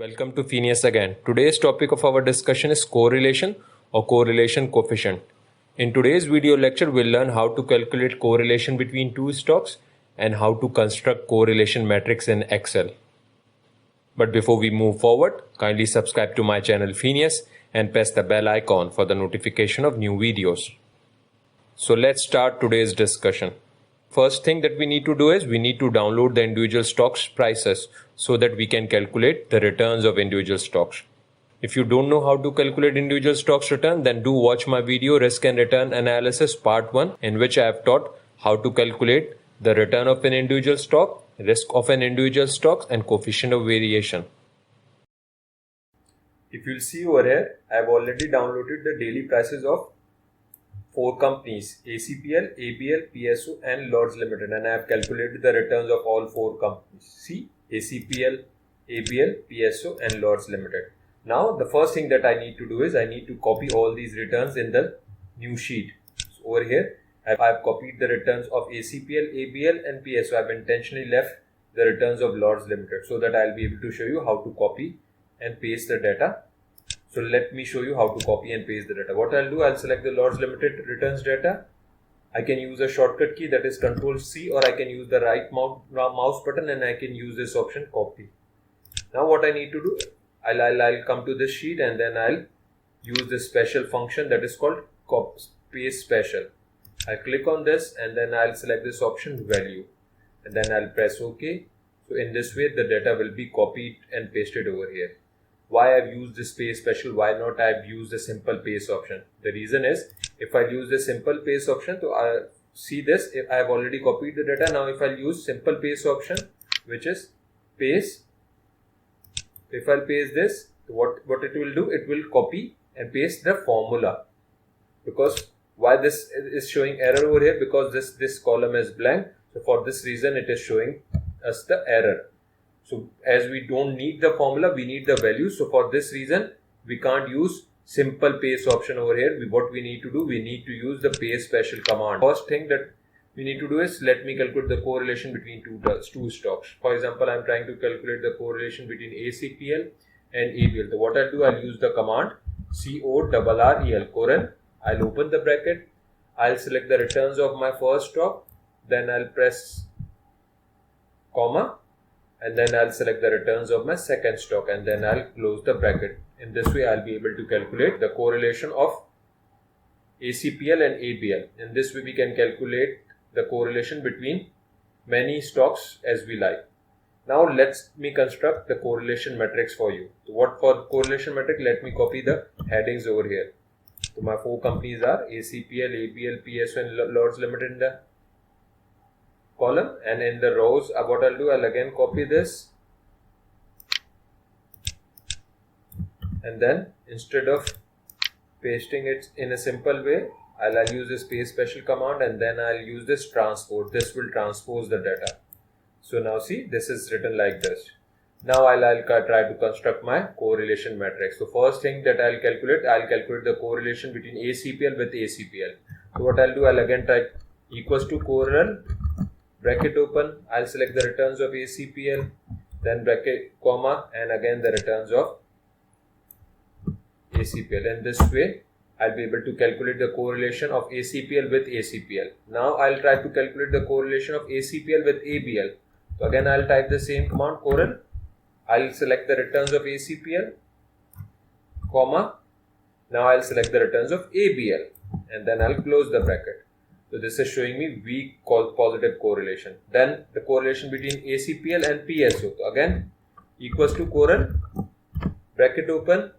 Welcome to Phineas again. Today's topic of our discussion is correlation or correlation coefficient. In today's video lecture, we'll learn how to calculate correlation between two stocks and how to construct correlation matrix in Excel. But before we move forward, kindly subscribe to my channel Phineas and press the bell icon for the notification of new videos. So let's start today's discussion. First thing that we need to do is we need to download the individual stocks prices so that we can calculate the returns of individual stocks. If you don't know how to calculate individual stocks return, then do watch my video Risk and Return Analysis Part 1, in which I have taught how to calculate the return of an individual stock, risk of an individual stock, and coefficient of variation. If you'll see over here, I have already downloaded the daily prices of 4 companies: ACPL, ABL, PSU and Lords Limited, and I have calculated the returns of all 4 companies. See, ACPL, ABL, PSU and Lords Limited. Now the first thing that I need to do is I need to copy all these returns in the new sheet. So over here I have copied the returns of ACPL, ABL and PSU. I have intentionally left the returns of Lords Limited so that I will be able to show you how to copy and paste the data. So let me show you how to copy and paste the data. What I'll do, I'll select the Lords Limited returns data. I can use a shortcut key, that is Ctrl C, or I can use the right mouse button and I can use this option copy. Now what I need to do, I'll come to this sheet and then I'll use this special function that is called paste special. I'll click on this and then I'll select this option value and then I'll press OK. So in this way the data will be copied and pasted over here. Why I've used this paste special, why not I've used the simple paste option? The reason is, if I use the simple paste option, so I see this, if I have already copied the data. Now if I use simple paste option, which is paste, if I paste this, what it will do, it will copy and paste the formula. Because why this is showing error over here? Because this column is blank. So for this reason it is showing us the error. So as we don't need the formula, we need the value. So for this reason, we can't use simple paste option over here. What we need to do, we need to use the paste special command. First thing that we need to do is, let me calculate the correlation between two stocks. For example, I'm trying to calculate the correlation between ACPL and ABL. So what I'll do, I'll use the command CORREL, correl. I'll open the bracket. I'll select the returns of my first stock. Then I'll press comma. And then I'll select the returns of my second stock and then I'll close the bracket. In this way I'll be able to calculate the correlation of ACPL and ABL. In this way we can calculate the correlation between many stocks as we like. Now let me construct the correlation matrix for you. So what for correlation matrix, let me copy the headings over here. So my 4 companies are ACPL, ABL, PSU and Lords Limited in the column, and in the rows what I'll do, I'll again copy this and then instead of pasting it in a simple way, I'll use this paste special command and then I'll use this transpose. This will transpose the data. So now see, this is written like this. Now I'll try to construct my correlation matrix. So first thing that I'll calculate the correlation between ACPL with ACPL. So what I'll do, I'll again type equals to correl, bracket open, I'll select the returns of ACPL, then bracket comma and again the returns of ACPL. In this way I'll be able to calculate the correlation of ACPL with ACPL. Now I'll try to calculate the correlation of ACPL with ABL. So again I'll type the same command correl, I'll select the returns of ACPL, comma, now I'll select the returns of ABL and then I'll close the bracket. So this is showing me weak positive correlation. Then the correlation between ACPL and PSU. So again equals to correl, bracket open,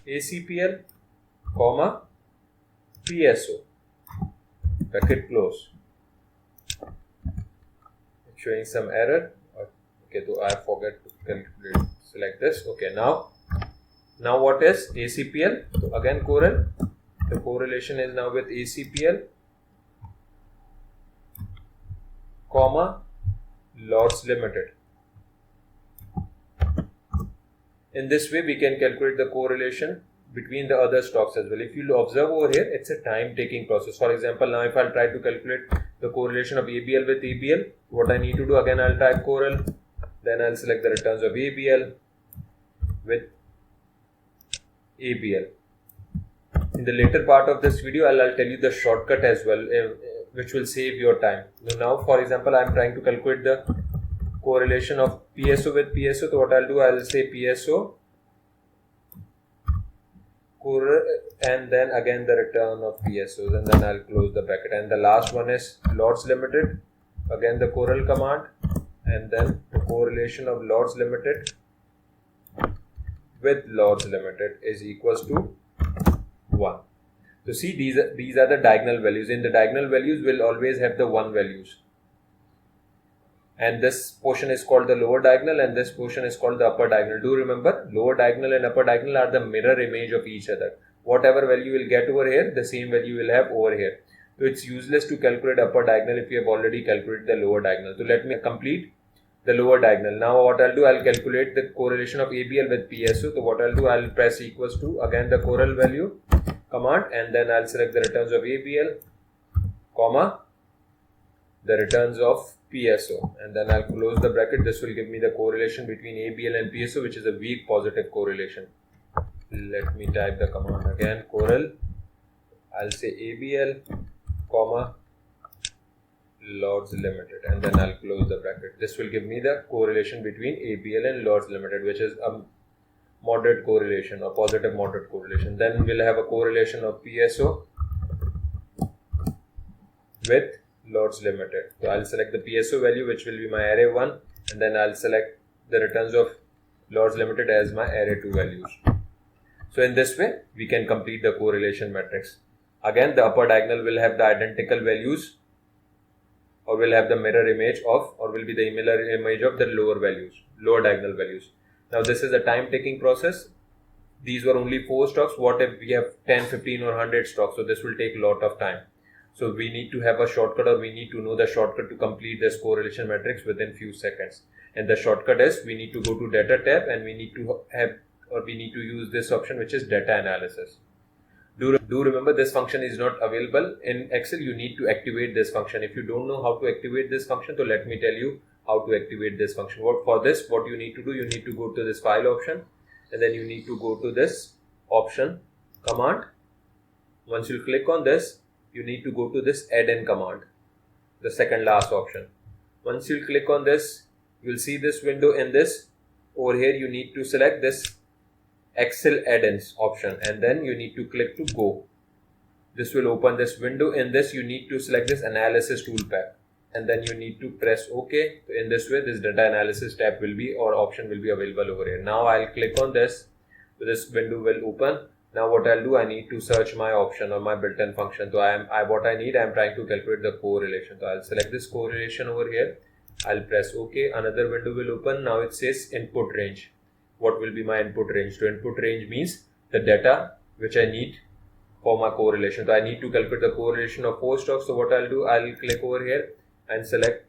ACPL, comma, PSU, bracket close. It's showing some error. Okay, so I forgot to calculate. Select this. Okay, now what is ACPL? So again correl. The correlation is now with ACPL, comma, Lords Limited. In this way we can calculate the correlation between the other stocks as well. If you observe over here, it's a time taking process. For example, now if I'll try to calculate the correlation of ABL with ABL, what I need to do, again I'll type correl, then I'll select the returns of ABL, with ABL. In the later part of this video, I'll tell you the shortcut as well, which will save your time. Now, for example, I'm trying to calculate the correlation of PSO with PSO. So what I'll do, I'll say PSO and then again the return of PSOs, and then I'll close the bracket. And the last one is Lords Limited. Again the correl command, and then the correlation of Lords Limited with Lords Limited is equals to 1. So see, these are the diagonal values. In the diagonal values will always have the 1 values, and this portion is called the lower diagonal and this portion is called the upper diagonal. Do remember, lower diagonal and upper diagonal are the mirror image of each other. Whatever value you will get over here, the same value you will have over here. So it's useless to calculate upper diagonal if you have already calculated the lower diagonal. So let me complete the lower diagonal. Now what I'll do, I'll calculate the correlation of ABL with PSO. So what I'll do, I'll press equals to again the correl value command, and then I'll select the returns of ABL, comma, the returns of PSO, and then I'll close the bracket. This will give me the correlation between ABL and PSO, which is a weak positive correlation. Let me type the command again, correl, I'll say ABL, comma, Lords Limited, and then I'll close the bracket. This will give me the correlation between ABL and Lords Limited, which is a moderate correlation or positive moderate correlation. Then we'll have a correlation of PSO with Lords Limited. So I'll select the PSO value, which will be my array 1, and then I'll select the returns of Lords Limited as my array 2 values. So in this way, we can complete the correlation matrix. Again, the upper diagonal will have the identical values, or will have the mirror image of, or will be the mirror image of the lower diagonal values. Now this is a time taking process. These were only 4 stocks. What if we have 10, 15 or 100 stocks? So this will take a lot of time. So we need to have a shortcut, or we need to know the shortcut to complete this correlation matrix within few seconds. And the shortcut is, we need to go to data tab, and we need to have, or we need to use this option, which is data analysis. Do remember, this function is not available in Excel. You need to activate this function. If you don't know how to activate this function, so let me tell you how to activate this function. For this, what you need to do, you need to go to this file option, and then you need to go to this option command. Once you click on this, you need to go to this add-in command, the second last option. Once you click on this, you will see this window. In this, over here, you need to select this Excel add-ins option, and then you need to click to go. This will open this window. In this, you need to select this analysis toolpath, and then you need to press OK. So in this way, this data analysis tab will be, or option will be available over here. Now I'll click on this, so this window will open. Now what I'll do, I need to search my option or my built-in function. So I'm trying to calculate the correlation. So I'll select this correlation over here. I'll press OK. Another window will open. Now it says input range. What will be my input range? So input range means the data which I need for my correlation. So I need to calculate the correlation of 4 stocks. So what I'll do, I'll click over here and select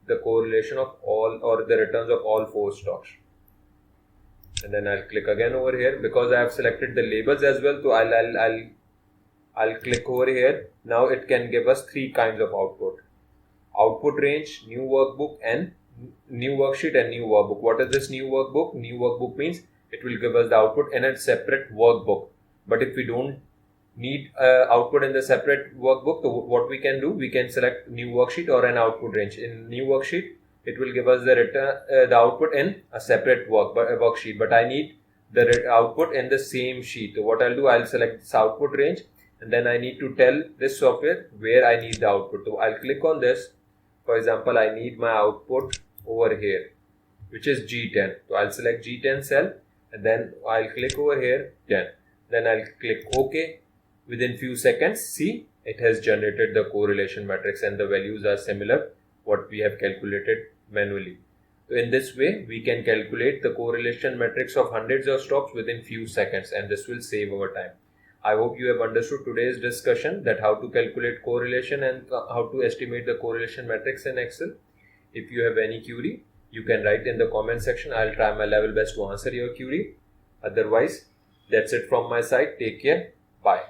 the correlation of all, or the returns of all 4 stocks. And then I'll click again over here, because I have selected the labels as well. So I'll click over here. Now it can give us 3 kinds of output: output range, new workbook, and new worksheet and new workbook. What is this new workbook? New workbook means it will give us the output in a separate workbook. But if we don't need output in the separate workbook, so what we can do, we can select new worksheet or an output range. In new worksheet, it will give us the output in a separate worksheet, but I need the output in the same sheet. So what I'll do, I'll select this output range, and then I need to tell this software where I need the output. So I'll click on this. For example, I need my output over here, which is G10. So I'll select G10 cell, and then I'll click over here 10. Then I'll click OK. Within few seconds, see, it has generated the correlation matrix, and the values are similar what we have calculated manually. So in this way, we can calculate the correlation matrix of hundreds of stocks within few seconds, and this will save our time. I hope you have understood today's discussion, that how to calculate correlation and how to estimate the correlation matrix in Excel. If you have any query, you can write in the comment section. I'll try my level best to answer your query. Otherwise, that's it from my side. Take care. Bye.